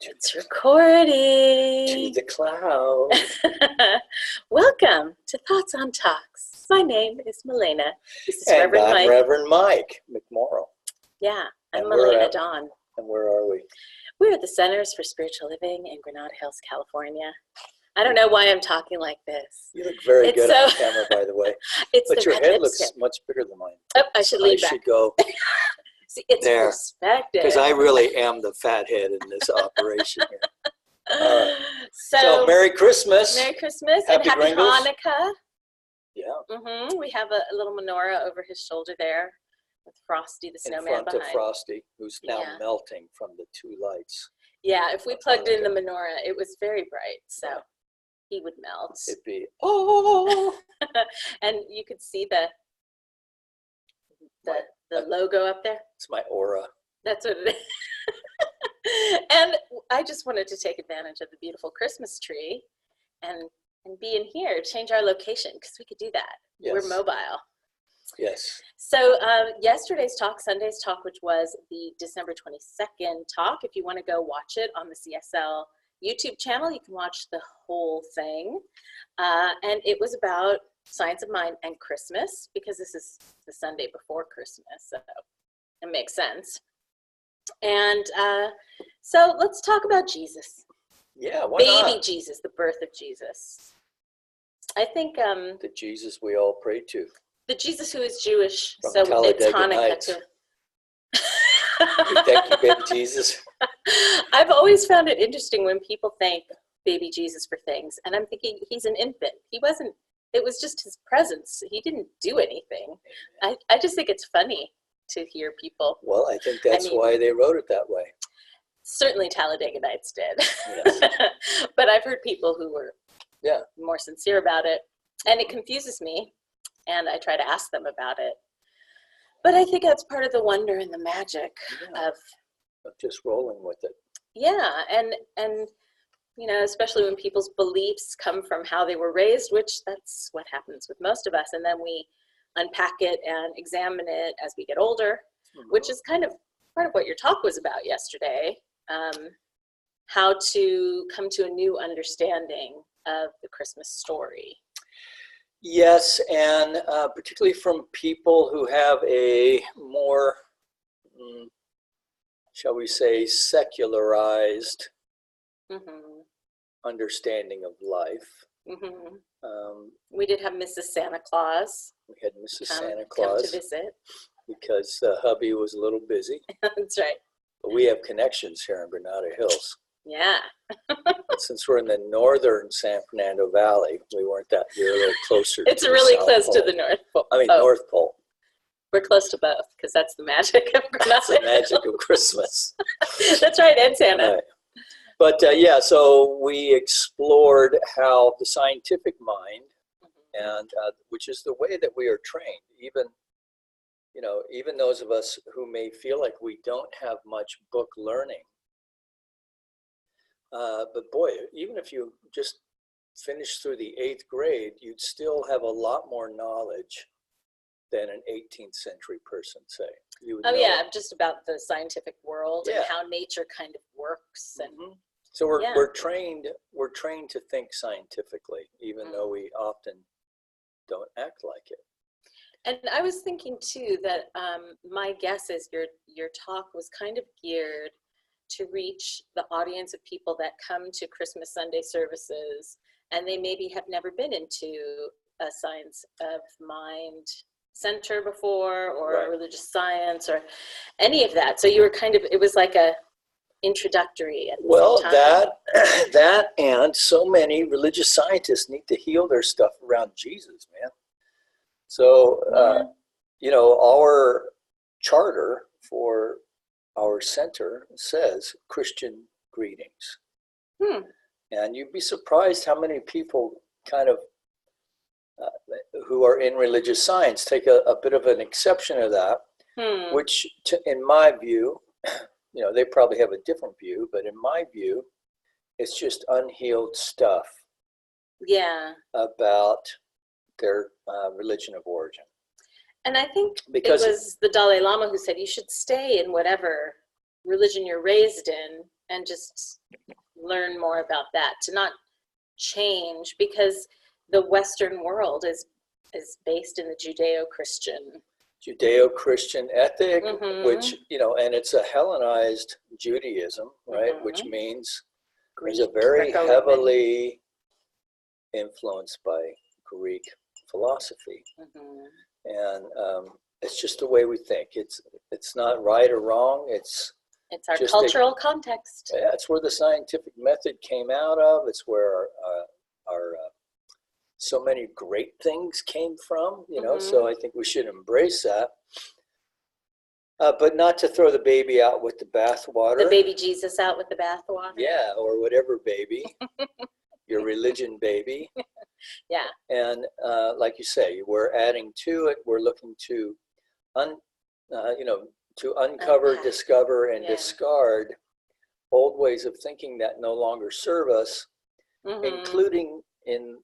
It's recording. To the cloud. Welcome to Thoughts on Talks. My name is Milena. This is And Reverend I'm Mike. Reverend Mike McMorrow. Yeah, I'm And Milena Dawn. And where are we? We're at the Centers for Spiritual Living in Granada Hills, California. I don't know why I'm talking like this. You look very good on camera, by the way. But your head looks much bigger than mine. Oh, I should lean back. I should go See, it's there. Perspective. Because I really am the fathead in this operation here. All right. So Merry Christmas. Merry Christmas Happy and Happy Gringles. Hanukkah. Yeah. We have a little menorah over his shoulder there with Frosty the snowman in front behind. of Frosty, who's now melting from the two lights. Yeah, if we plugged in the menorah, it was very bright, so he would melt. It'd be, oh! And you could see the logo up there. It's my aura. That's what it is. And I just wanted to take advantage of the beautiful Christmas tree and be in here, change our location, because we could do that. Yes. We're mobile. Yes. So yesterday's talk, Sunday's talk, which was the December 22nd talk, if you want to go watch it on the CSL YouTube channel, you can watch the whole thing. And it was about Science of Mind and Christmas, because this is the Sunday before Christmas, so it makes sense. And so let's talk about Jesus. Yeah, why Baby not? Jesus, the birth of Jesus. I think the Jesus we all pray to. The Jesus who is Jewish, From so it's Talladega Hanukkah Nights. too. Thank you, baby Jesus. I've always found it interesting when people thank baby Jesus for things, and I'm thinking he's an infant. He wasn't. It was just his presence. He didn't do anything. I just think it's funny to hear people. Well, I think that's why they wrote it that way. Certainly Talladega Nights did. Yes. But I've heard people who were more sincere about it, and it confuses me, and I try to ask them about it. But I think that's part of the wonder and the magic of just rolling with it. Yeah, and you know, especially when people's beliefs come from how they were raised, which that's what happens with most of us, and then we unpack it and examine it as we get older, which is kind of part of what your talk was about yesterday, how to come to a new understanding of the Christmas story. Yes, and particularly from people who have a more, shall we say, secularized understanding of life. We did have Mrs. Santa Claus. We had Mrs. Santa Claus. Come to visit. Because hubby was a little busy. That's right. But we have connections here in Granada Hills. Yeah. Since we're in the northern San Fernando Valley, we weren't that, we're a little closer it's to really the close South to Pole. the North Pole. I mean, North Pole. We're close to both, because that's the magic of Granada. That's the magic of Christmas. That's right, and Santa. Right. But yeah, so we explored how the scientific mind, and which is the way that we are trained, even those of us who may feel like we don't have much book learning. But boy, even if you just finished through the 8th grade, you'd still have a lot more knowledge than an 18th century person, say. You would know. Yeah, just about the scientific world and how nature kind of works. And so we're trained to think scientifically, even though we often don't act like it. And I was thinking too that my guess is your talk was kind of geared to reach the audience of people that come to Christmas Sunday services, and they maybe have never been into a Science of Mind center before, or a religious science, or any of that. So you were it was like a introductory at the same time. that and so many religious scientists need to heal their stuff around Jesus, man. So, our charter for our center says Christian greetings. And you'd be surprised how many people kind of who are in religious science take a bit of an exception to that, which in my view, they probably have a different view, but in my view, it's just unhealed stuff about their religion of origin. And I think it was the Dalai Lama who said you should stay in whatever religion you're raised in, and just learn more about that, to not change, because the Western world is based in the Judeo-Christian ethic, Mhm. which, and it's a Hellenized Judaism, right? Which Mhm. means Greek, there's a very Greco-Roman. heavily influenced by Greek philosophy. Mhm. And it's just the way we think. It's not right or wrong. It's our just cultural context. Yeah, it's where the scientific method came out of. It's where our so many great things came from. So I think we should embrace that, but not to throw the baby out with the bathwater. The baby Jesus out with the bathwater. Yeah, or whatever baby, your religion baby. Yeah. And like you say, we're adding to it. We're looking to to uncover, discover, and discard old ways of thinking that no longer serve us, including in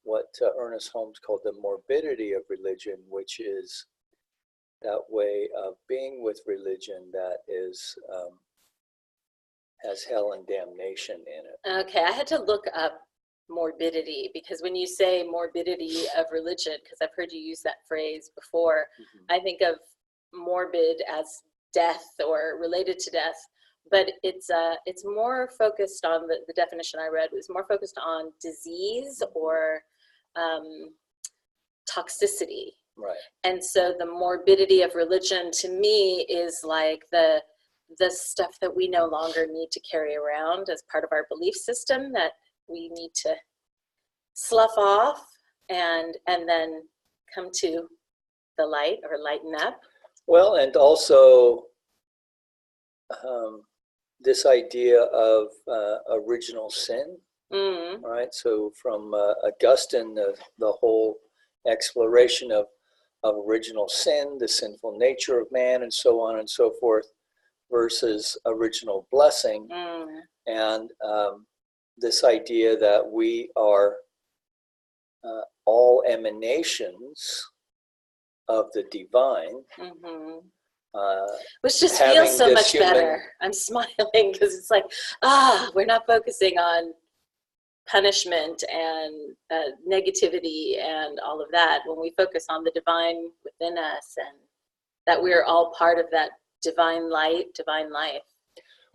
what Ernest Holmes called the morbidity of religion, which is that way of being with religion that is has hell and damnation in it. Okay, I had to look up morbidity, because when you say morbidity of religion, because I've heard you use that phrase before, I think of morbid as death or related to death, but it's more focused on, the definition I read was more focused on disease or toxicity. Right. And so the morbidity of religion to me is like the stuff that we no longer need to carry around as part of our belief system, that we need to slough off and then come to the light, or lighten up. Well, and also this idea of original sin, right? So from Augustine, the whole exploration of original sin, the sinful nature of man, and so on and so forth, versus original blessing, and this idea that we are all emanations of the divine. Which just feels so much better. I'm smiling because it's like, we're not focusing on punishment and negativity and all of that, when we focus on the divine within us, and that we're all part of that divine light, divine life.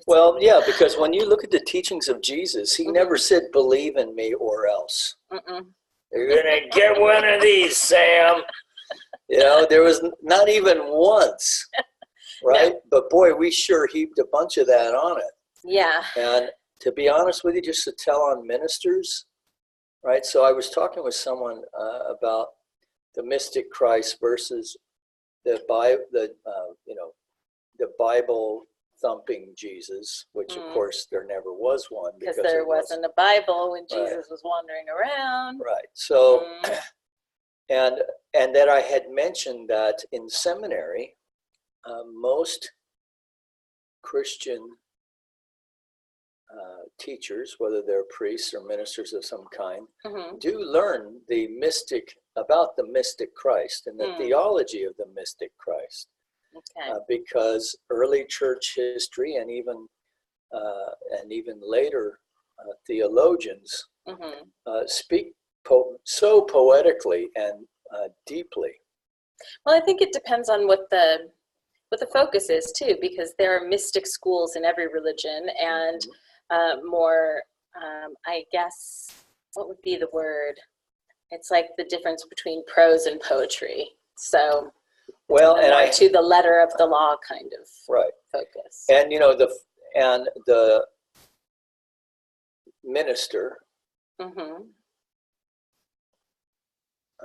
Well, yeah, because when you look at the teachings of Jesus, he never said, believe in me or else. You're going to get one of these, Sam. There was not even once, right? No. But boy, we sure heaped a bunch of that on it. Yeah. And to be honest with you, just to tell on ministers, right? So I was talking with someone about the mystic Christ versus the Bible thumping Jesus, which of course there never was one, because there wasn't a Bible when Jesus was wandering around. Right. So, and that I had mentioned that in seminary, most Christian teachers, whether they're priests or ministers of some kind, do learn about the mystic Christ and the theology of the mystic Christ. Okay. Because early church history and even later theologians speak so poetically and deeply. Well, I think it depends on what the focus is too, because there are mystic schools in every religion, and more, I guess, what would be the word? It's like the difference between prose and poetry. So, well, and to the letter of the law kind of focus. And the minister. I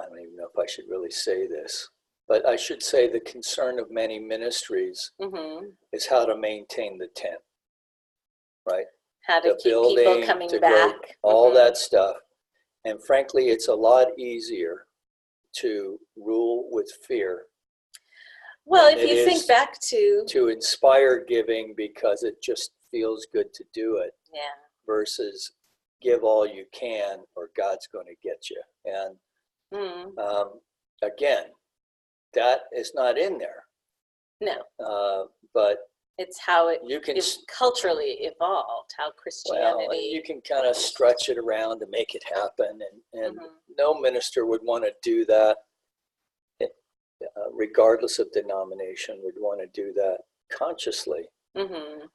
don't even know if I should really say this, but I should say the concern of many ministries is how to maintain the tent, right? How to keep people coming back. All that stuff. And frankly, it's a lot easier to rule with fear. Well, if you think back to inspire giving because it just feels good to do it. Yeah. Versus give all you can or God's going to get you. And again, that is not in there. No. But It's how it You can, is culturally evolved, how well, and Christianity. you can kind of stretch it around to make it happen, and Mhm. no minister would want to do that, regardless of denomination, would want to do that consciously. Mhm.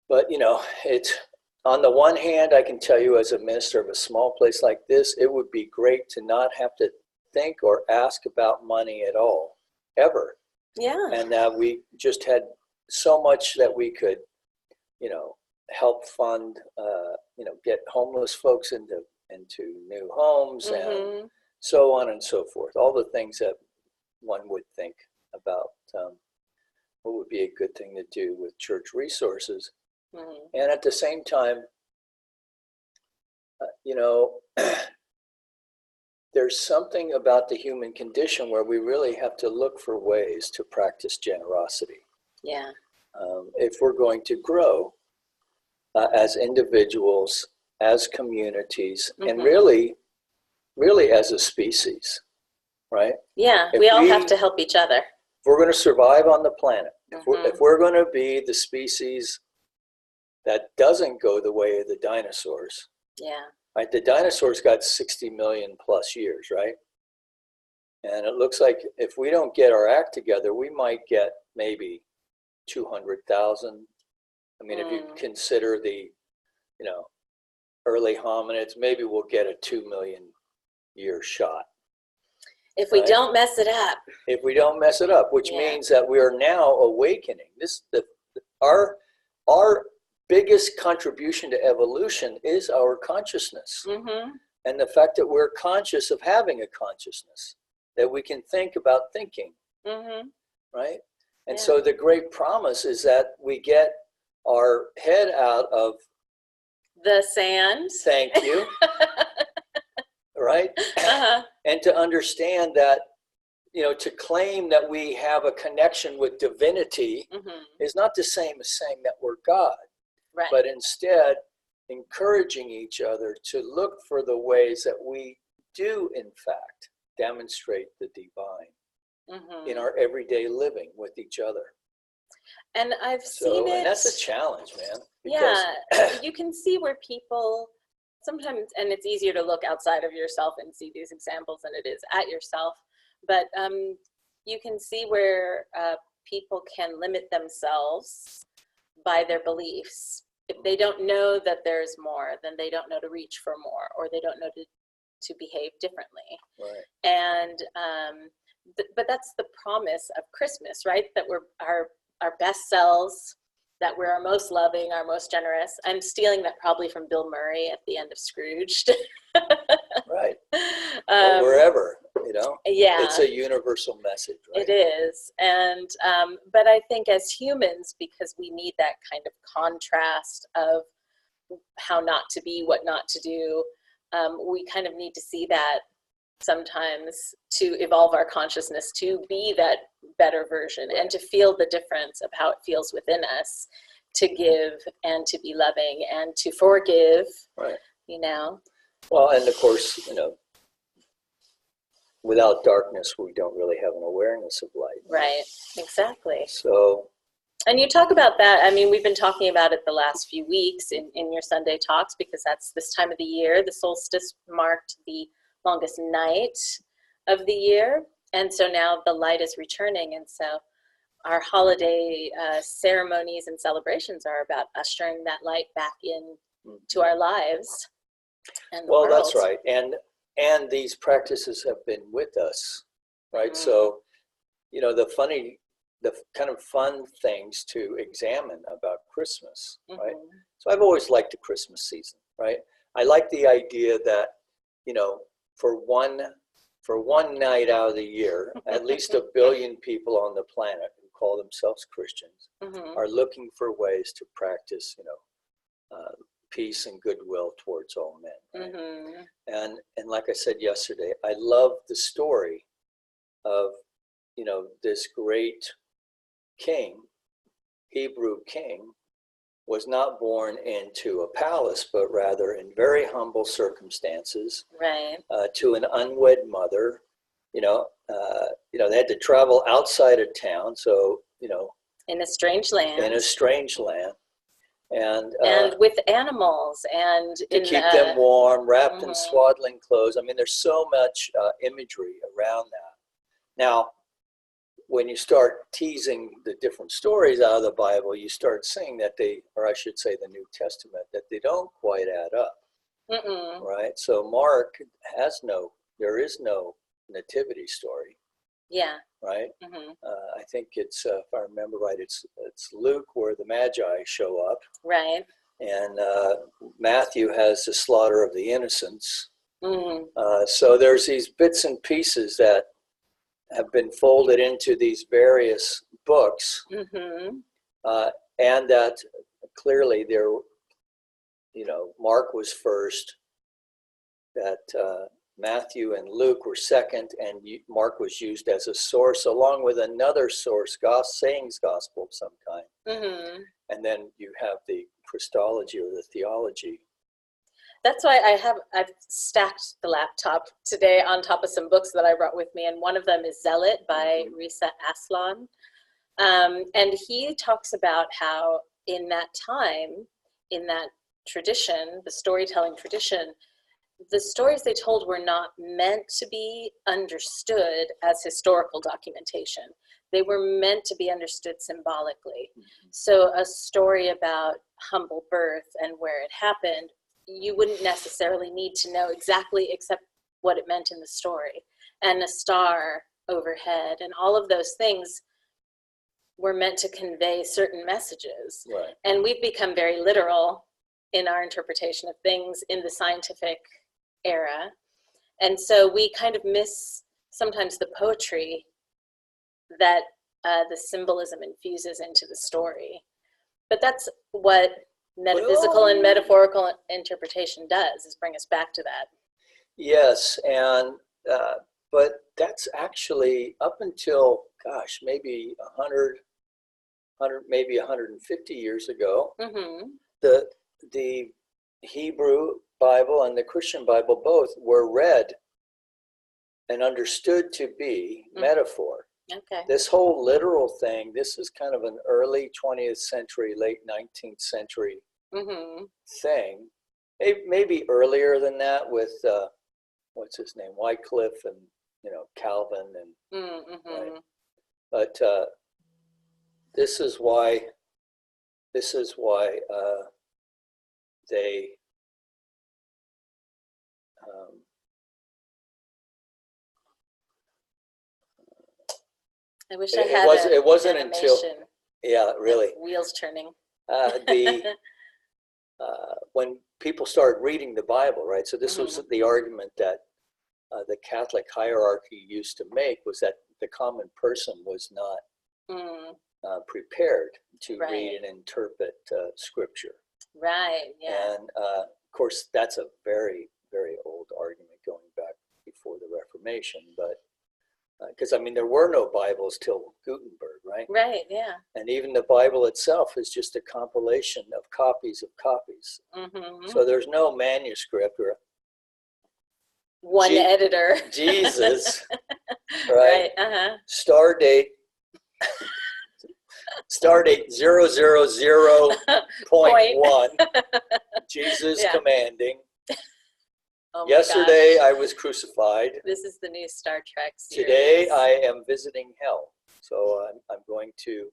But it's, on the one hand, I can tell you as a minister of a small place like this, it would be great to not have to think or ask about money at all, ever. Yeah. And that we just had so much that we could, help fund, get homeless folks into new homes and Mhm. so on and so forth. All the things that one would think about, what would be a good thing to do with church resources. Mhm. And at the same time, you know, there's something about the human condition where we really have to look for ways to practice generosity. Yeah. If we're going to grow as individuals, as communities, and Mhm. really as a species, right? Yeah. If We all have to help each other. If we're going to survive on the planet, if Mhm. we're going to be the species that doesn't go the way of the dinosaurs, Yeah. right? The dinosaurs got 60 million plus years, right? And it looks like if we don't get our act together, we might get maybe 200,000. I mean, if you consider the, early hominids, maybe we'll get a 2 million year shot. If we right? don't mess it up. If we don't mess it up, which Yeah. means that we are now awakening. Our biggest contribution to evolution is our consciousness. Mhm. And the fact that we're conscious of having a consciousness, that we can think about thinking, Mhm. right? And Yeah. so the great promise is that we get our head out of The sand. thank you, right? Uh-huh. And to understand that, to claim that we have a connection with divinity Mhm. is not the same as saying that we're God, Right. but instead encouraging each other to look for the ways that we do, in fact, demonstrate the divine in Mhm. our everyday living with each other. And I've seen it. And that's a challenge, man. Yeah, you can see where people sometimes, and it's easier to look outside of yourself and see these examples than it is at yourself. But you can see where people can limit themselves by their beliefs. If they don't know that there's more, then they don't know to reach for more, or they don't know to behave differently. Right. And but that's the promise of Christmas, right? That we're our best selves, that we're our most loving, our most generous. I'm stealing that probably from Bill Murray at the end of Scrooged. Right. Or wherever, Yeah. It's a universal message, right? It is. And, but I think as humans, because we need that kind of contrast of how not to be, what not to do, we kind of need to see that sometimes to evolve our consciousness to be that better version, right. And to feel the difference of how it feels within us to give and to be loving and to forgive, right. Well, and of course, without darkness, we don't really have an awareness of light. Right, exactly. So, and you talk about that. I mean, we've been talking about it the last few weeks in your Sunday talks, because that's this time of the year. The solstice marked the longest night of the year, and so now the light is returning, and so our holiday ceremonies and celebrations are about ushering that light back in to our lives and the world. That's right, and these practices have been with us, right? Mm-hmm. So, the kind of fun things to examine about Christmas, mm-hmm. right? So I've always liked the Christmas season, right? I like the idea that, for one night out of the year, at least 1 billion people on the planet who call themselves Christians mm-hmm. are looking for ways to practice, peace and goodwill towards all men. Right? Mm-hmm. And like I said yesterday, I love the story of, this great king, Hebrew king, was not born into a palace, but rather in very humble circumstances, right? To an unwed mother. They had to travel outside of town, so In a strange land. in a strange land. And with animals and to keep them warm, wrapped in Mhm. swaddling clothes. I mean, there's so much imagery around that. Now, when you start teasing the different stories out of the Bible, you start seeing that they, or I should say the New Testament, that they don't quite add up, Mm-mm. right? So Mark there is no nativity story, Yeah. right? Mm-hmm. I think it's, if I remember right, it's Luke where the Magi show up. Right. And Matthew has the slaughter of the innocents. Mm-hmm. So there's these bits and pieces that have been folded into these various books, Mm-hmm. and that clearly Mark was first, that Matthew and Luke were second, and Mark was used as a source along with another source, sayings gospel of some kind. Mm-hmm. And then you have the Christology or the theology. That's why I've stacked the laptop today on top of some books that I brought with me, and one of them is Zealot by Risa Aslan. And he talks about how in that time, in that tradition, the storytelling tradition, the stories they told were not meant to be understood as historical documentation. They were meant to be understood symbolically. So a story about humble birth and where it happened, you wouldn't necessarily need to know exactly except what it meant in the story. And a star overhead and all of those things were meant to convey certain messages. Right. And we've become very literal in our interpretation of things in the scientific era. And so we kind of miss sometimes the poetry that the symbolism infuses into the story. But that's what metaphysical and metaphorical interpretation does, is bring us back to that. Yes, and but that's actually up until, gosh, maybe 100, maybe 150 years ago. Mm-hmm. The Hebrew Bible and the Christian Bible both were read and understood to be metaphor. Okay. This whole literal thing, this is kind of an early 20th century, late 19th century thing. Maybe earlier than that with, what's his name, Wycliffe and, Calvin and, right? But this is why they I wish I had it wasn't until, yeah, really, wheels turning. When people started reading the Bible, right? So this was the argument that the Catholic hierarchy used to make, was that the common person was not prepared to read and interpret Scripture. Right. Yeah. And of course, that's a very, very old argument going back before the Reformation, but because there were no Bibles till Gutenberg, right? Right, yeah. And even the Bible itself is just a compilation of copies of copies. So there's no manuscript or one editor. Jesus, right? Stardate 000.1. Jesus commanding. Oh yesterday I was crucified. This is the new Star Trek series. Today I am visiting hell. So I'm going to,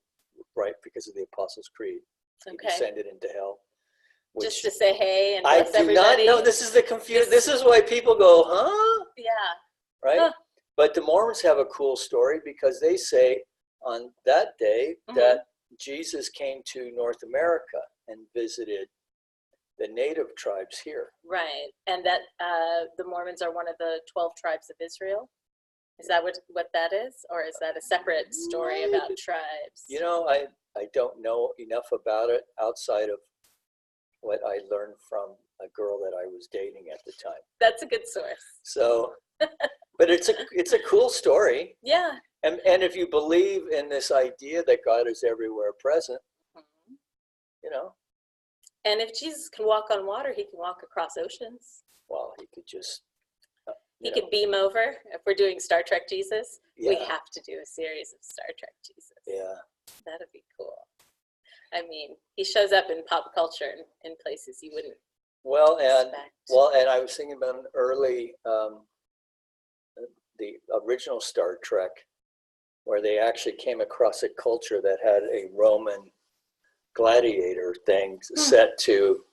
right, because of the Apostles' Creed, he descended into hell. Just to say hey and bless everybody. I do not know. This is the confusion. This is why people go, huh? Yeah. Right? Huh. But the Mormons have a cool story because they say on that day that Jesus came to North America and visited the native tribes here. Right. And that the Mormons are one of the 12 tribes of Israel? Is that what that is? Or is that a separate story about tribes? I don't know enough about it outside of what I learned from a girl that I was dating at the time. That's a good source. So, but it's a cool story. Yeah. And if you believe in this idea that God is everywhere present, And if Jesus can walk on water, he can walk across oceans. Well, he could just... he could beam over. If we're doing Star Trek Jesus, we have to do a series of Star Trek Jesus. Yeah. That'd be cool. I mean, he shows up in pop culture in places you wouldn't expect. And I was thinking about an early, the original Star Trek, where they actually came across a culture that had a Roman gladiator thing set to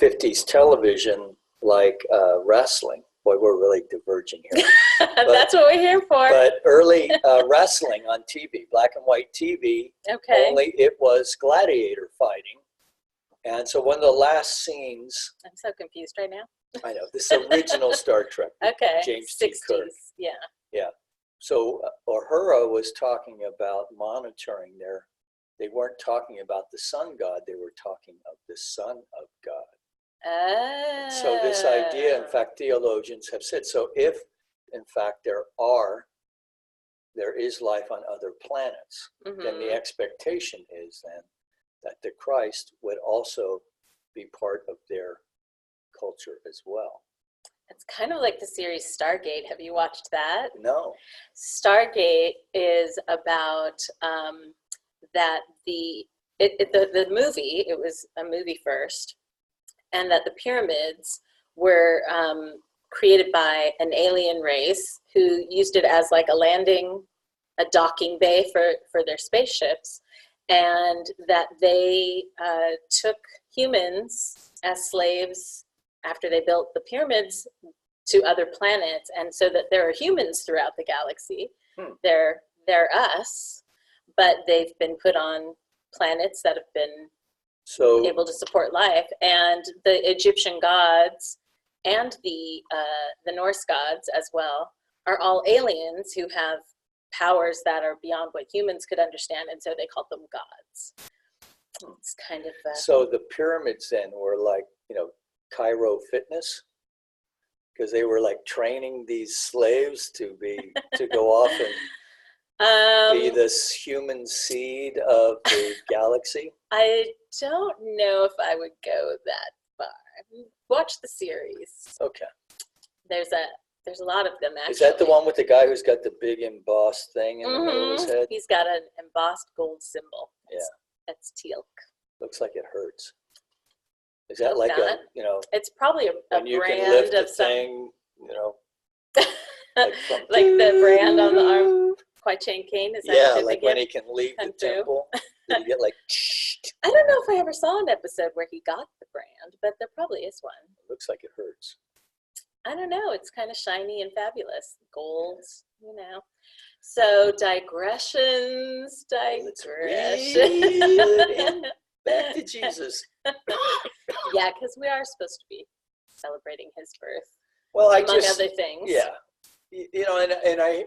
50s television, like wrestling. Boy, we're really diverging here. That's what we're here for. But early wrestling on TV, black and white TV, Okay. only it was gladiator fighting. And so one of the last scenes, I'm so confused right now. I know, this is original Star Trek. Okay. James T. 60s. Kirk. Yeah. Yeah. So Uhura was talking about monitoring they weren't talking about the sun god, they were talking of the Son of God. Oh. So this idea, in fact, theologians have said, so if in fact there is life on other planets, then the expectation is then that the Christ would also be part of their culture as well. It's kind of like the series Stargate. Have you watched that? No. Stargate is about that the movie, it was a movie first, and that the pyramids were created by an alien race who used it as like a docking bay for their spaceships, and that they took humans as slaves after they built the pyramids to other planets, and so that there are humans throughout the galaxy. They're us, but they've been put on planets that have been able to support life. And the Egyptian gods and the Norse gods as well are all aliens who have powers that are beyond what humans could understand, and so they called them gods. It's kind of so the pyramids then were like, Cairo Fitness, because they were like training these slaves to go off and be this human seed of the galaxy. I don't know if I would go that far. Watch the series. Okay. There's a lot of them, actually. Is that the one with the guy who's got the big embossed thing in the middle of his head? He's got an embossed gold symbol. Yeah. That's Teal'c. Looks like it hurts. Is that like not. It's probably a when you brand can lift of the some, thing, like the brand on the arm, Kwai Chang Caine? Is that yeah, what they like give? when he can leave the Kung Fu? temple, did he get like, I don't know if I ever saw an episode where he got the brand, but there probably is one. It looks like it hurts. I don't know. It's kind of shiny and fabulous. Gold, So digressions. Let's reel it in. Back to Jesus. Yeah, because we are supposed to be celebrating his birth, well, among other things. Yeah. And I,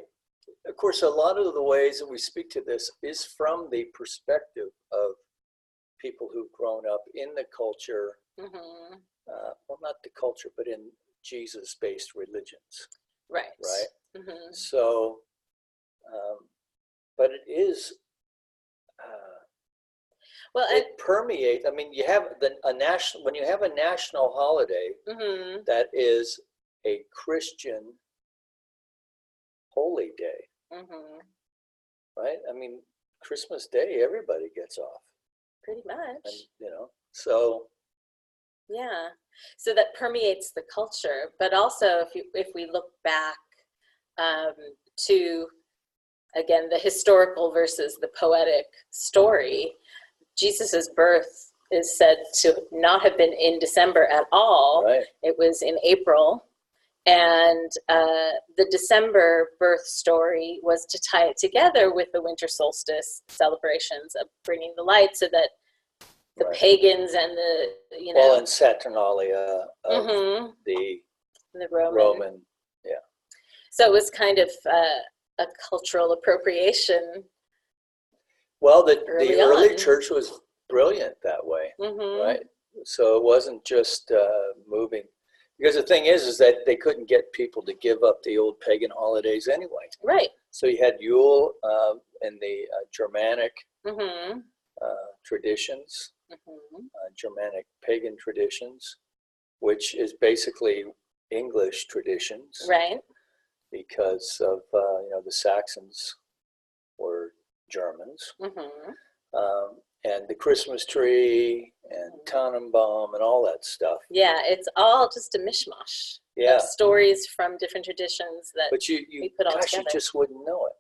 of course, a lot of the ways that we speak to this is from the perspective of people who've grown up in the culture, well, not the culture, but in Jesus-based religions. Right. So, but it is, it permeates. I mean, you have when you have a national holiday that is a Christian holy day, right? I mean, Christmas Day, everybody gets off. Pretty much. And, so. Yeah. So that permeates the culture, but also if we look back to, again, the historical versus the poetic story, Jesus's birth is said to not have been in December at all. Right. It was in April. And the December birth story was to tie it together with the winter solstice celebrations of bringing the light, so that the pagans and the, well, and Saturnalia of the Roman, yeah. So it was kind of a cultural appropriation. Well, the early on. church was brilliant that way, right? So it wasn't just moving, because the thing is that they couldn't get people to give up the old pagan holidays anyway. Right. So you had Yule and the Germanic traditions, Germanic pagan traditions, which is basically English traditions, right? Because of the Saxons were Germans, Mm-hmm. and the Christmas tree and Tannenbaum and all that stuff. Yeah, it's all just a mishmash Yeah. of stories from different traditions that But you we put all gosh, you together. just wouldn't know it.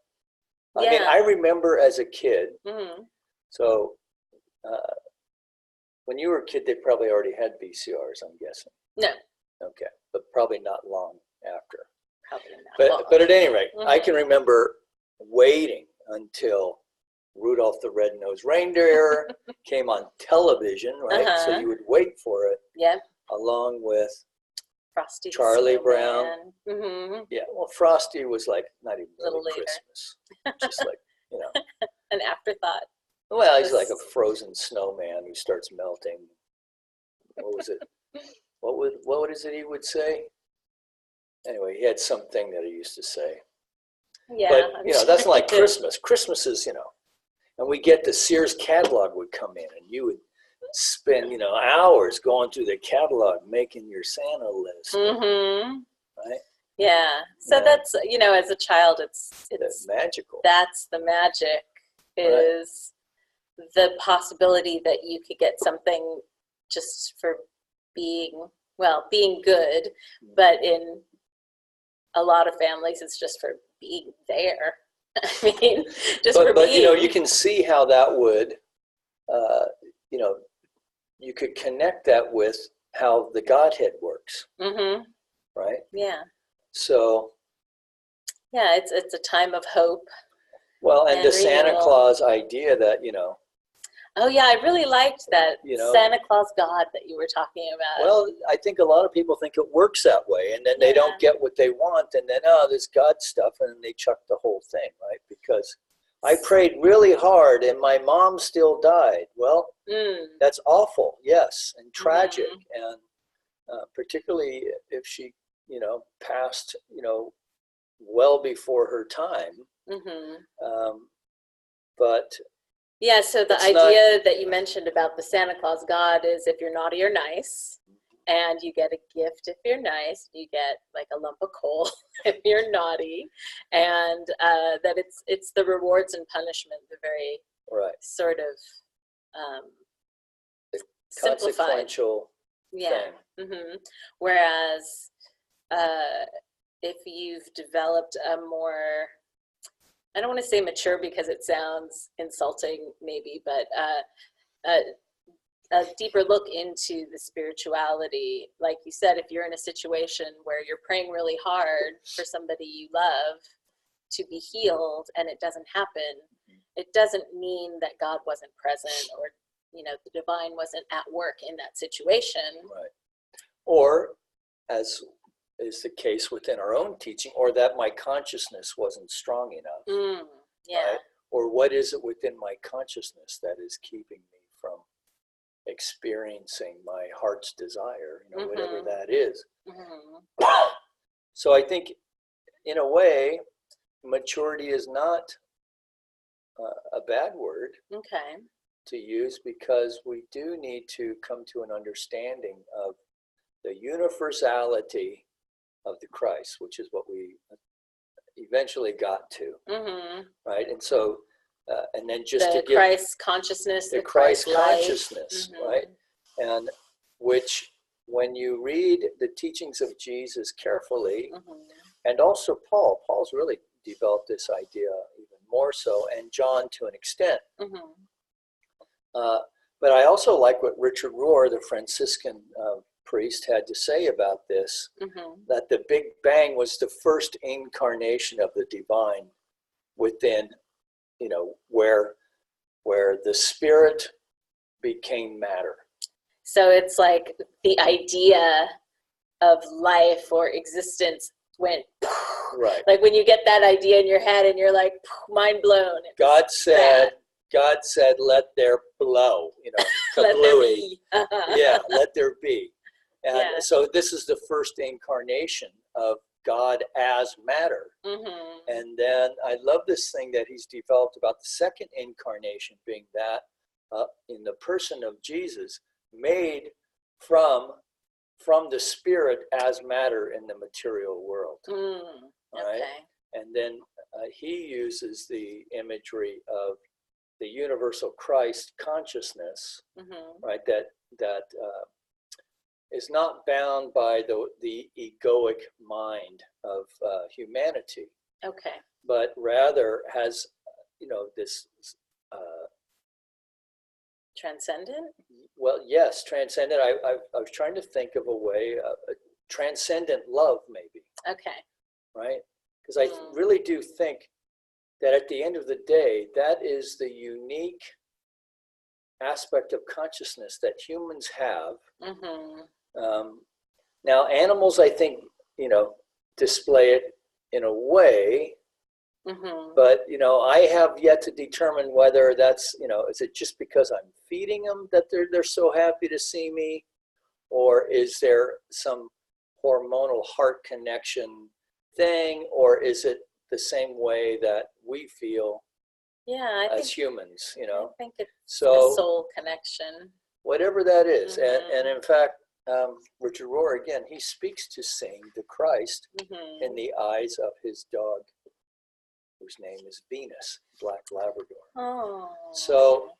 I Yeah. mean, I remember as a kid, Mm-hmm. so when you were a kid, they probably already had VCRs, I'm guessing. No, Okay, but probably not long after. probably not. But at any rate, I Mhm. can remember waiting until Rudolph the Red-Nosed Reindeer came on television, right? So Uh-huh. you would wait for it Yep, along with Frosty the Charlie Snowman. Mm-hmm. yeah, well, Frosty was like not even A little really later. Christmas, just like, you know. An afterthought. Well, he's like a frozen snowman who starts melting. What was it? What is it he would say? Anyway, he had something that he used to say. Yeah, But I'm you know, sure that's not he like did. Christmas. Christmas is, you know, and we get the Sears catalog would come in, and you would spend, you know, hours going through the catalog making your Santa list, Mm-hmm. right? Yeah. So Yeah. that's, you know, as a child, it's That's magical. that's the magic, is the possibility that you could get something just for being, well, being good, but in a lot of families, it's just for being there. I mean, just for But being. you know, you can see how that would, you know, you could connect that with how the Godhead works, Mm-hmm. right? Yeah. So, Yeah, it's a time of hope. well, and the Santa renewal. Claus idea that, you know, Oh yeah, I really liked that You know. Santa Claus God that you were talking about. well, I think a lot of people think it works that way, and then they don't get what they want, and then, oh, this God stuff, and then they chuck the whole thing, right? Because I prayed really hard and my mom still died. Well, that's awful, yes, and tragic, and particularly if she, you know, passed, you know, well before her time. But yeah, so the it's idea that you mentioned about the Santa Claus God is if you're naughty or nice, and you get a gift if you're nice, you get like a lump of coal if you're naughty, and that it's the rewards and punishment, the very right, sort of simplified. consequential Yeah. thing. Whereas if you've developed a more, I don't want to say mature because it sounds insulting maybe, but a deeper look into the spirituality. Like you said, if you're in a situation where you're praying really hard for somebody you love to be healed and it doesn't happen, it doesn't mean that God wasn't present, or, you know, the divine wasn't at work in that situation. Right. Or, as is the case within our own teaching, or that my consciousness wasn't strong enough. Yeah. Right? Or what is it within my consciousness that is keeping me from experiencing my heart's desire, you know, whatever that is. So I think, in a way, maturity is not a bad word to use, because we do need to come to an understanding of the universality of the Christ, which is what we eventually got to, right? And so, and then just the to give Christ consciousness, the Christ consciousness, life. right? And which, when you read the teachings of Jesus carefully, and also Paul's really developed this idea even more so, and John to an extent. But I also like what Richard Rohr, the Franciscan priest, had to say about this, that the Big Bang was the first incarnation of the divine within, you know, where the spirit became matter. So it's like the idea of life or existence went, right. Like when you get that idea in your head and you're like, mind blown. God said, let there blow, you know, kablooey. Yeah, let there be. And so this is the first incarnation of God as matter. And then I love this thing that he's developed about the second incarnation being that in the person of Jesus, made from the spirit as matter in the material world. Right? And then he uses the imagery of the universal Christ consciousness, right? That is not bound by the egoic mind of humanity, Okay. but rather has, this. Transcendent? Well, yes, transcendent. I was trying to think of a way, transcendent love, maybe, Okay. right? Because I really do think that at the end of the day, that is the unique aspect of consciousness that humans have. Now, animals, I think, display it in a way, but, I have yet to determine whether that's, is it just because I'm feeding them that they're so happy to see me, or is there some hormonal heart connection thing, or is it the same way that we feel as humans, I think it's So a soul connection. whatever that is. And in fact, Richard Rohr, again, he speaks to seeing the Christ in the eyes of his dog, whose name is Venus, Black Labrador. Oh. So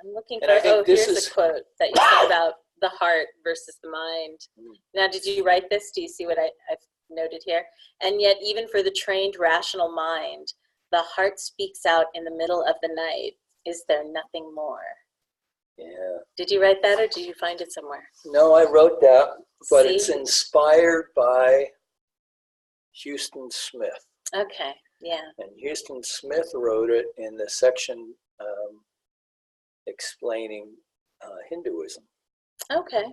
I'm looking and I for, think this here's is- a quote that you said about the heart versus the mind. Now, did you write this? Do you see what I've noted here? And yet, even for the trained rational mind, the heart speaks out in the middle of the night. Is there nothing more? Yeah. Did you write that, or did you find it somewhere? No, I wrote that, but See? it's inspired by Houston Smith. Okay, yeah. And Houston Smith wrote it in the section explaining Hinduism. Okay.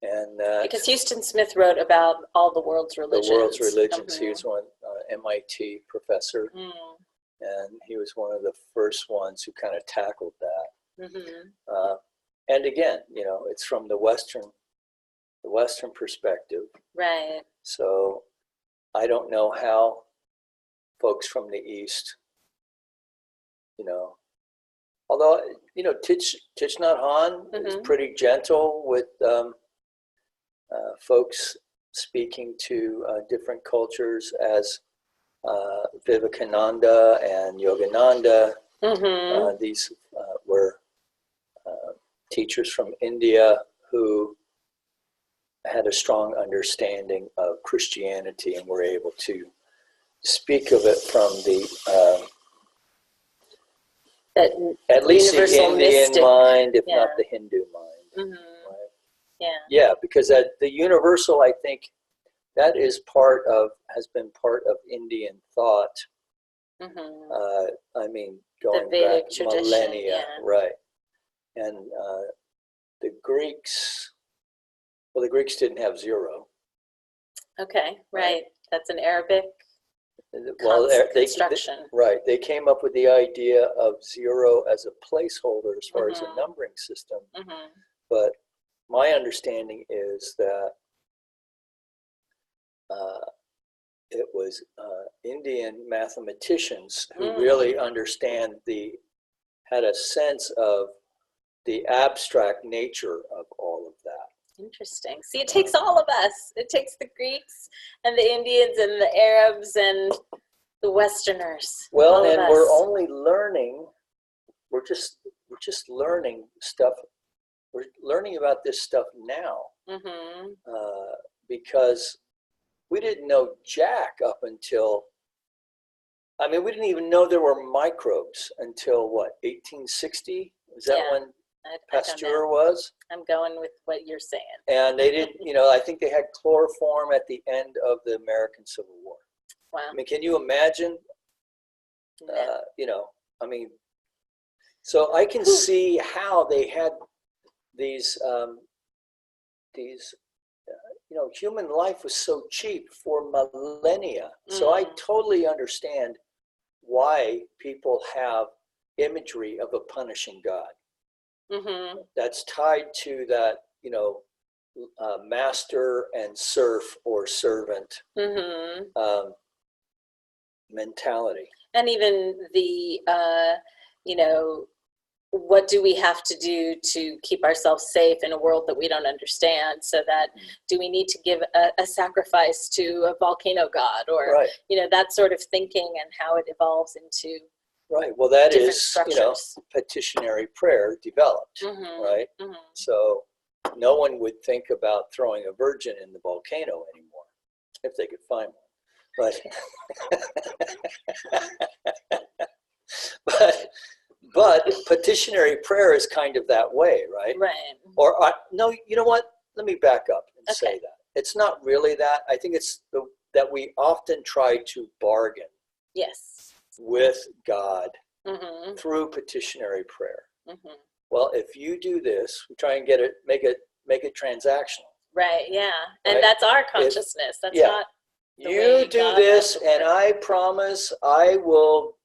And Because Houston Smith wrote about all the world's religions. The world's religions. He was one MIT professor, Mm. and he was one of the first ones who kind of tackled that. Mm-hmm. And again, it's from the Western perspective. Right. So I don't know how folks from the East, although Thich Nhat Hanh is pretty gentle with folks speaking to different cultures, as Vivekananda and Yogananda. These were teachers from India who had a strong understanding of Christianity and were able to speak of it from the at least the Indian mystic mind, if not the Hindu mind. Right? Yeah, because the universal, I think, that is has been part of Indian thought. I mean, going back millennia, right? And the Greeks, well, the Greeks didn't have zero. Okay, right. That's an Arabic construction. Right. They came up with the idea of zero as a placeholder as far as a numbering system. But my understanding is that it was Indian mathematicians who really had a sense of the abstract nature of all of that. Interesting. See, it takes all of us. It takes the Greeks and the Indians and the Arabs and the Westerners. Well, and we're only learning. We're just learning stuff. We're learning about this stuff now because we didn't know jack up until. I mean, we didn't even know there were microbes until what, 1860? Is that when Pasteur was? I'm going with what you're saying. And they didn't, I think they had chloroform at the end of the American Civil War. Wow. I mean, can you imagine? I mean, so I can see how they had these, human life was so cheap for millennia. So I totally understand why people have imagery of a punishing God. That's tied to that, master and serf or servant mentality. And even the, what do we have to do to keep ourselves safe in a world that we don't understand? So that, do we need to give a sacrifice to a volcano god, or Right. that sort of thinking, and how it evolves into Right. Well, that different is, structures. petitionary prayer developed, Mhm, right? mhm. So no one would think about throwing a virgin in the volcano anymore if they could find one. But petitionary prayer is kind of that way, right? Right. Or no, you know what? Let me back up and say Okay. that. It's not really that. I think it's that we often try to bargain Yes. with God Mhm, through petitionary prayer. mhm. Well, if you do this, we try and make it transactional. Right. Yeah. And Right? that's our consciousness. That's yeah. not the You way do God this, wants it. and I promise I will,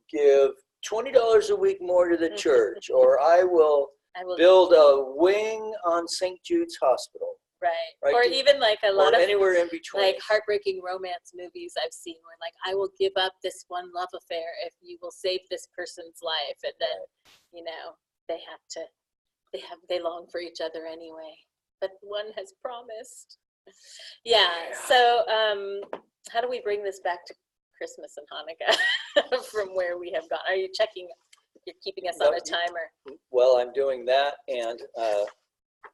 give $20 a week more to the church, or I will build a wing on St. Jude's Hospital. Right. Or even like a lot or of anywhere in between. like heartbreaking romance movies I've seen where like, I will give up this one love affair if you will save this person's life, and then they long for each other anyway, but one has promised. Yeah. So how do we bring this back to Christmas and Hanukkah from where we have gone? Are you checking? You're keeping us on a timer. Well, I'm doing that, and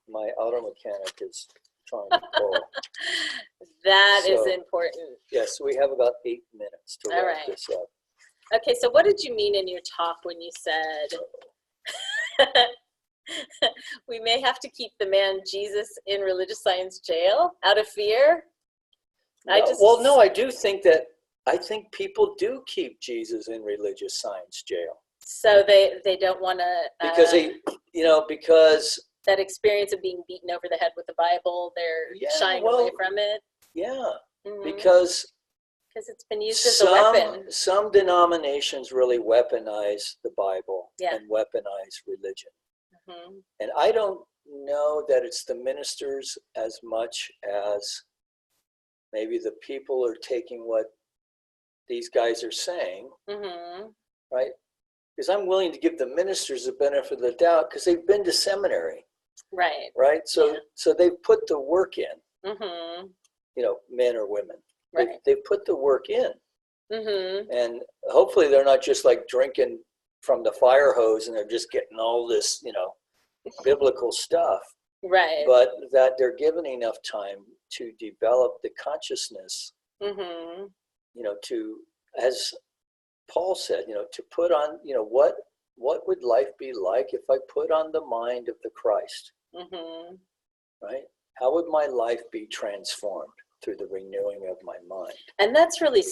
my auto mechanic is trying to call. That is important. Yes, we have about 8 minutes to wrap this up. Okay, so what did you mean in your talk when you said we may have to keep the man Jesus in religious science jail out of fear? No, I do think that people do keep Jesus in religious science jail. So they don't want to because that experience of being beaten over the head with the Bible, they're shying away from it. Yeah, Mm-hmm. because it's been used as a weapon. Some denominations really weaponize the Bible and weaponize religion. Mm-hmm. And I don't know that it's the ministers as much as maybe the people are taking what these guys are saying, right? Because I'm willing to give the ministers the benefit of the doubt because they've been to seminary. Right. So they've put the work in, men or women. Right. They've put the work in. And hopefully they're not just like drinking from the fire hose and they're just getting all this, biblical stuff. Right. But that they're given enough time to develop the consciousness, to, as Paul said, to put on, what would life be like if I put on the mind of the Christ? Right? How would my life be transformed through the renewing of my mind? And that's really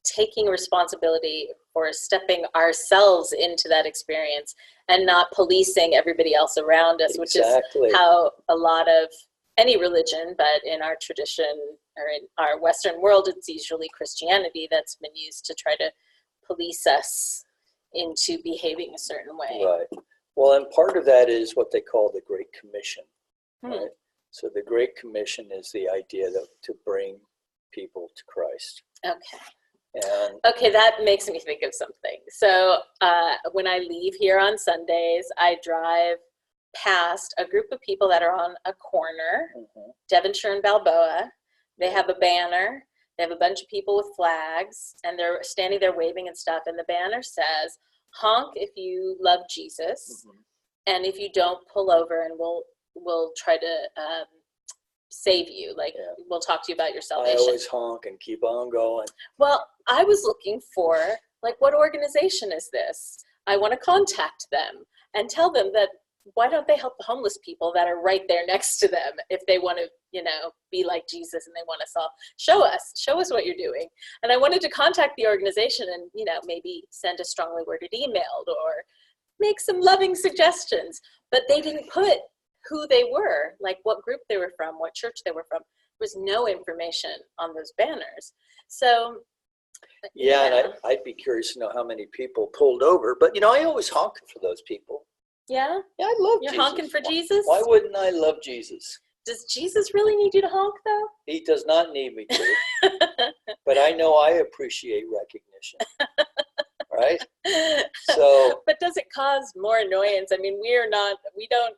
taking responsibility for stepping ourselves into that experience and not policing everybody else around us, which is how a lot of any religion, but in our tradition or in our Western world, it's usually Christianity that's been used to try to police us into behaving a certain way. Right. Well, and part of that is what they call the Great Commission. Right? So the Great Commission is the idea to bring people to Christ. Okay, that makes me think of something. So when I leave here on Sundays, I drive past a group of people that are on a corner, Devonshire and Balboa. They have a banner. They have a bunch of people with flags, and they're standing there waving and stuff. And the banner says, "Honk if you love Jesus, and if you don't, pull over, and we'll try to save you. We'll talk to you about your salvation." I always honk and keep on going. Well, I was looking for, what organization is this? I want to contact them and tell them that why don't they help the homeless people that are right there next to them if they want to, be like Jesus and they want to show us what you're doing. And I wanted to contact the organization and, maybe send a strongly worded email or make some loving suggestions, but they didn't put who they were, what group they were from, what church they were from. There was no information on those banners. So and I'd be curious to know how many people pulled over, but I always honk for those people. Yeah, I love You're Jesus. honking for Jesus? Why wouldn't I love Jesus? Does Jesus really need you to honk though? He does not need me to. But I know I appreciate recognition. right? So, but does it cause more annoyance? I mean, we don't,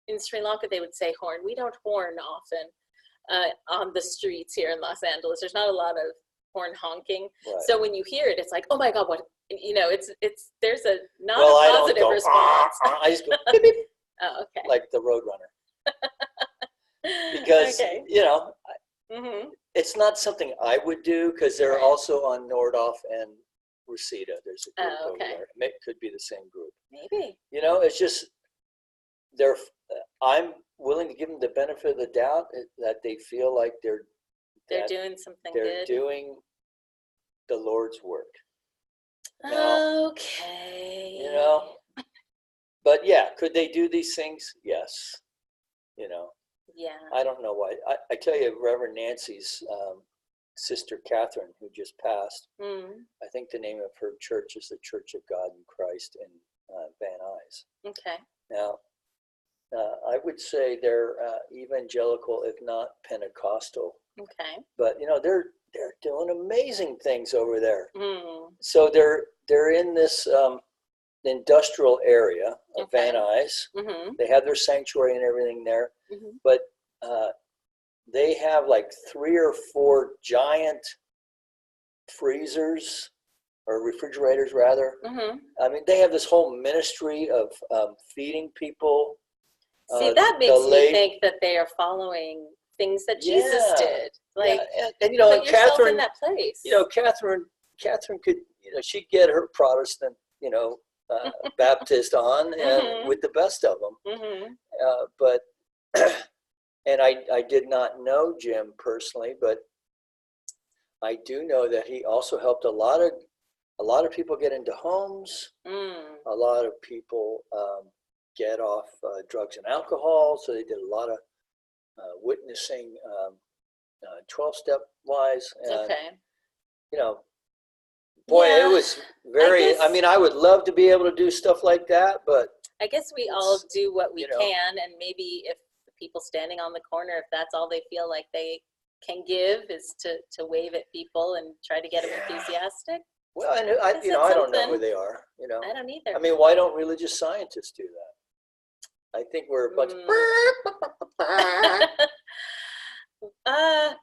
in Sri Lanka, they would say horn. We don't horn often on the streets here in Los Angeles. There's not a lot of horn honking. right. So when you hear it, it's like, oh my God, what, there's not Well, a I don't positive go, response. I just go beep, beep, Oh, okay. like the Roadrunner. Because, okay. Mm-hmm. it's not something I would do because they're Right. also on Nordhoff and Reseda. There's a group Oh, over okay. there. It could be the same group. Maybe. It's just I'm willing to give them the benefit of the doubt that they feel like They're that doing something they're good. doing the Lord's work. Now, Okay. but yeah, could they do these things? Yes. Yeah. I don't know why. I tell you, Reverend Nancy's sister Catherine, who just passed, Mm. I think the name of her church is the Church of God in Christ in Van Nuys. Okay. Now, I would say they're evangelical, if not Pentecostal. Okay. But they're doing amazing things over there. Mm. So they're in this industrial area of Okay. Van Nuys. Mm-hmm. They have their sanctuary and everything there, Mm-hmm. but they have like 3 or 4 giant freezers or refrigerators rather. Mm-hmm. I mean, they have this whole ministry of feeding people. See, that makes me think that they are following things that Jesus Yeah. did. Like, and put and yourself Catherine, in that place. Catherine could, she'd get her Protestant, Baptist on and Mhm. with the best of them. Mm-hmm. But, and I did not know Jim personally, but I do know that he also helped a lot of people get into homes. Mm. A lot of people get off drugs and alcohol. So they did a lot of witnessing 12-step wise. And, Okay. boy, Yeah, it was very, I guess- mean, I would love to be able to do stuff like that, but I guess we all do what we you know. can, and maybe if the people standing on the corner, if that's all they feel like they can give is to wave at people and try to get them enthusiastic. well, and Guess I that's don't know who something. they are, I don't either. I mean, why don't religious scientists do that? I think we're a bunch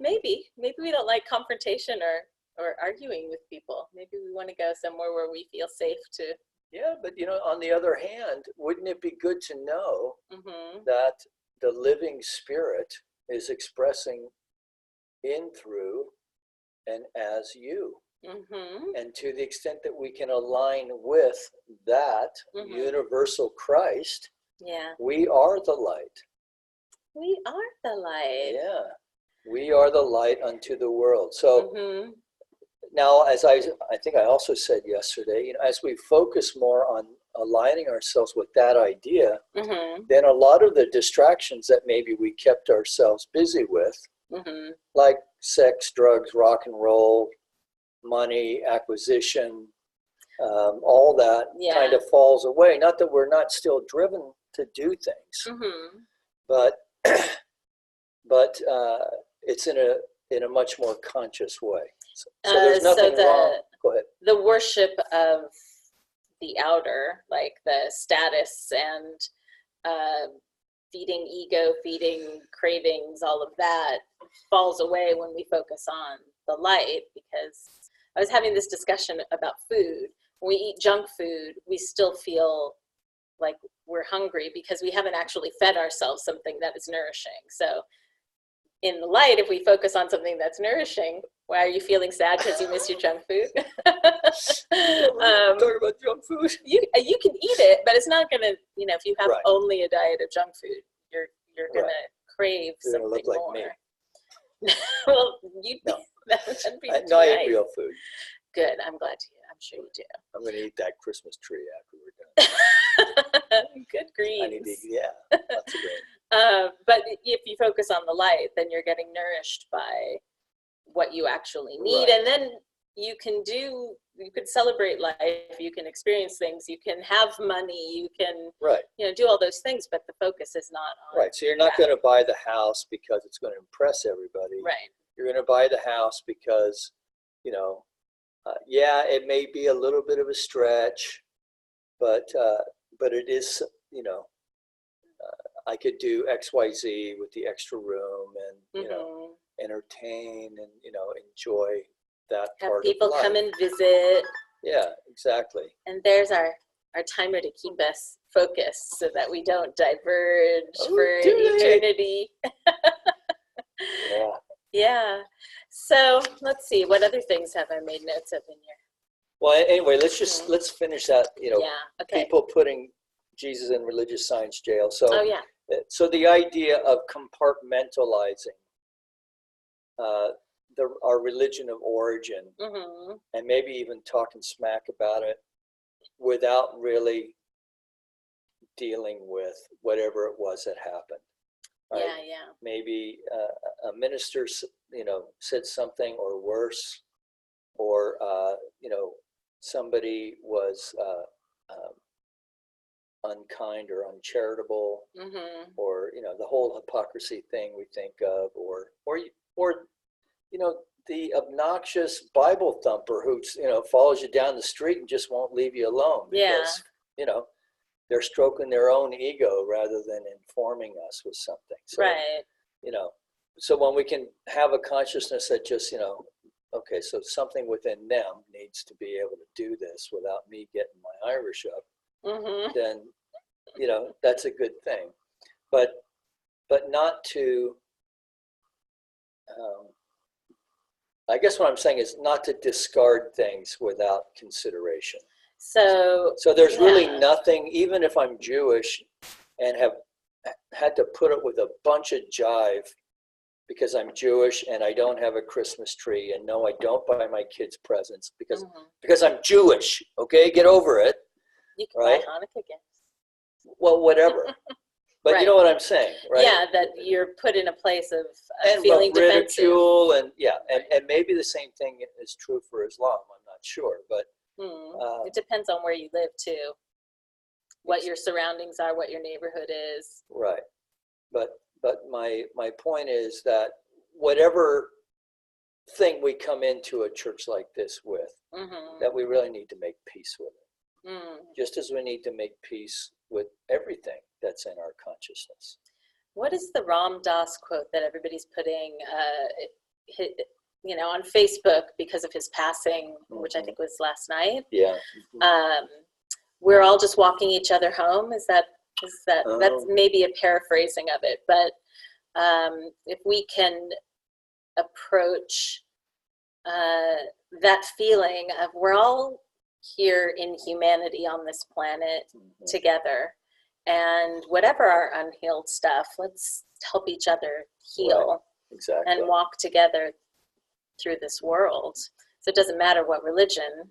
Maybe we don't like confrontation or arguing with people. Maybe we want to go somewhere where we feel safe to. Yeah, but on the other hand, wouldn't it be good to know Mm-hmm. that the living spirit is expressing in, through, and as you? Mm-hmm. And to the extent that we can align with that Mhm. universal Christ, Yeah. we are the light. We are the light. Yeah, we are the light unto the world. So Mm-hmm. now, as I think I also said yesterday, as we focus more on aligning ourselves with that idea, Mm-hmm. then a lot of the distractions that maybe we kept ourselves busy with, Mm-hmm. like sex, drugs, rock and roll, money, acquisition, all that Yeah. kind of falls away. Not that we're not still driven to do things, Mm-hmm. but it's in a much more conscious way. So there's nothing wrong. Go ahead. The worship of the outer, like the status and feeding ego, feeding cravings, all of that falls away when we focus on the light. Because I was having this discussion about food. When we eat junk food, we still feel like we're hungry because we haven't actually fed ourselves something that is nourishing. So in the light, if we focus on something that's nourishing, why are you feeling sad because you miss your junk food? Talking about junk food. You can eat it, but it's not gonna. If you have Right. only a diet of junk food, you're gonna Right. crave You're gonna something look like more. me. Well, No. that'd be too No, I eat nice. real food. Good. I'm glad to hear. I'm sure you do. I'm going to eat that Christmas tree after we're done. Good I need to greens. eat, lots of grain. But if you focus on the light, then you're getting nourished by what you actually need. Right. And then you can celebrate life, you can experience things, you can have money, you can, Right, do all those things, but the focus is not on. right. So you're not going to buy the house because it's going to impress everybody. Right. You're going to buy the house because, Yeah, it may be a little bit of a stretch, but it is, you know, I could do XYZ with the extra room and, you know, entertain and, you know, enjoy that Have part people of life. come and visit. Yeah, exactly. And there's our timer to keep us focused so that we don't diverge for eternity. Yeah. Yeah. So let's see, what other things have I made notes of in here? Well, anyway, let's finish that, you know, Yeah, okay. people putting Jesus in religious science jail. So, Oh, yeah. so the idea of compartmentalizing our religion of origin, and maybe even talking smack about it without really dealing with whatever it was that happened. Right? Yeah, yeah. Maybe a minister, you know, said something or worse, or you know, somebody was unkind or uncharitable, or you know, the whole hypocrisy thing we think of, or you know, the obnoxious Bible thumper who, you know, follows you down the street and just won't leave you alone because, you know, they're stroking their own ego rather than informing us with something. So, right. You know, so when we can have a consciousness that just, you know, okay, so something within them needs to be able to do this without me getting my Irish up, then, you know, that's a good thing. But not to, I guess what I'm saying is not to discard things without consideration. So there's really nothing, even if I'm Jewish and have had to put up with a bunch of jive because I'm Jewish and I don't have a Christmas tree, and no, I don't buy my kids presents because I'm Jewish. Okay, get over it. You can buy Hanukkah gifts. Well, whatever. But you know what I'm saying, right? Yeah, that you're put in a place of feeling ridicule defensive. and maybe the same thing is true for Islam. I'm not sure, but it depends on where you live too, what your surroundings are, what your neighborhood is. Right, but my point is that whatever thing we come into a church like this with, that we really need to make peace with it, just as we need to make peace with everything that's in our consciousness. What is the Ram Dass quote that everybody's putting, you know, on Facebook because of his passing, which I think was last night? Yeah. We're all just walking each other home. Is that that's maybe a paraphrasing of it, but if we can approach that feeling of we're all here in humanity on this planet together, and whatever our unhealed stuff, let's help each other heal and walk together through this world. So it doesn't matter what religion,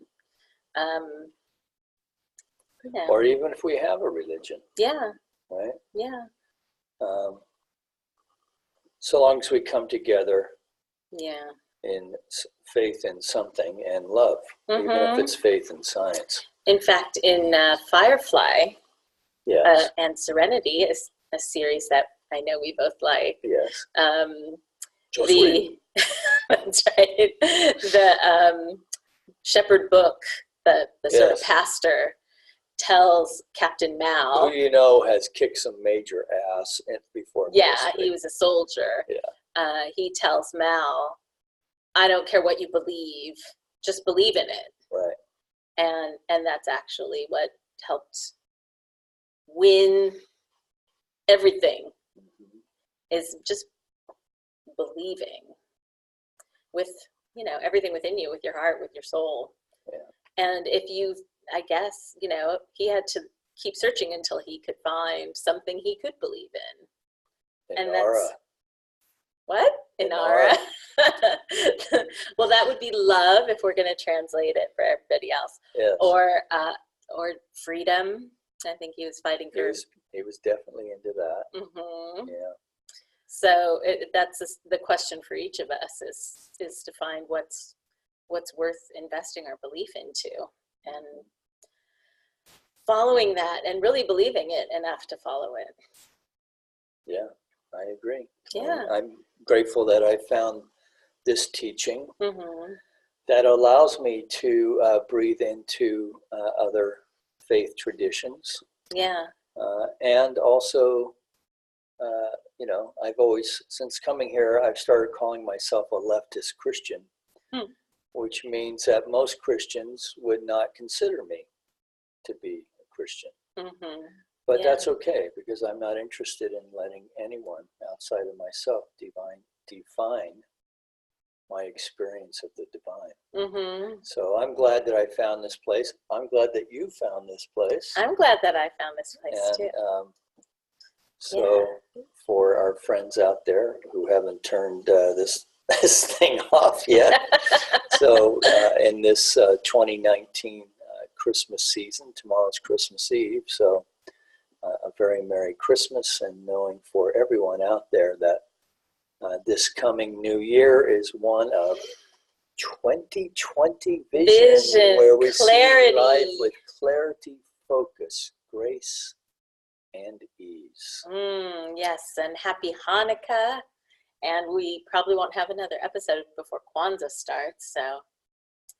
or even if we have a religion. Yeah. Right? Yeah. So long as we come together. Yeah. In faith in something and love, even if it's faith in science. In fact, in Firefly, and Serenity is a series that I know we both like. Yes. That's right. The Shepherd Book, the sort of pastor, tells Captain Mal, who you know has kicked some major ass before. Yeah, he was a soldier. Yeah. He tells Mal, I don't care what you believe, just believe in it. Right. And that's actually what helped win everything, is just believing with, you know, everything within you, with your heart, with your soul. Yeah. And if you, I guess, you know, he had to keep searching until he could find something he could believe in. Inara. And that's what? Inara. Well, that would be love if we're going to translate it for everybody else. Yes. Or freedom. I think he was fighting for. He was definitely into that. Yeah. So that's the question for each of us is to find what's worth investing our belief into, and following that, and really believing it enough to follow it. Yeah, I agree. Yeah. I'm grateful that I found this teaching that allows me to breathe into other faith traditions. Yeah. And also, you know, I've always, since coming here, I've started calling myself a leftist Christian, which means that most Christians would not consider me to be a Christian. Mm-hmm. But Yeah. that's okay, because I'm not interested in letting anyone outside of myself define my experience of the divine. Mm-hmm. So I'm glad that I found this place. I'm glad that you found this place. I'm glad that I found this place And too. so for our friends out there who haven't turned this thing off yet, so in this 2019 Christmas season, tomorrow's Christmas Eve, so a very Merry Christmas, and knowing for everyone out there that this coming new year is one of 2020 vision, where we clarity. see life with clarity, focus, grace, and ease. Yes, and happy Hanukkah. And we probably won't have another episode before Kwanzaa starts, so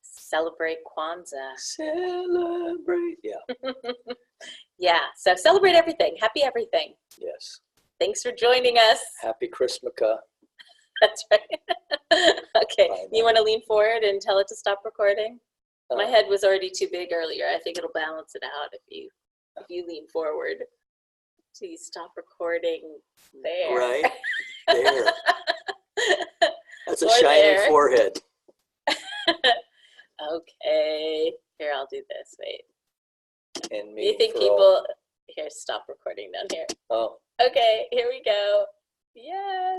celebrate Kwanzaa. Celebrate, yeah. Yeah, so celebrate everything. Happy everything. Yes. Thanks for joining us. Happy Christmaka. That's right. Okay, Bye, you want to lean forward and tell it to stop recording? My Uh, head was already too big earlier. I think it'll balance it out if you lean forward. Please stop recording there. Right there. That's a Or shiny there. forehead. Okay, here, I'll do this. Wait. And Do you me think for people all. here, stop recording down here. Oh. Okay, here we go. Yes.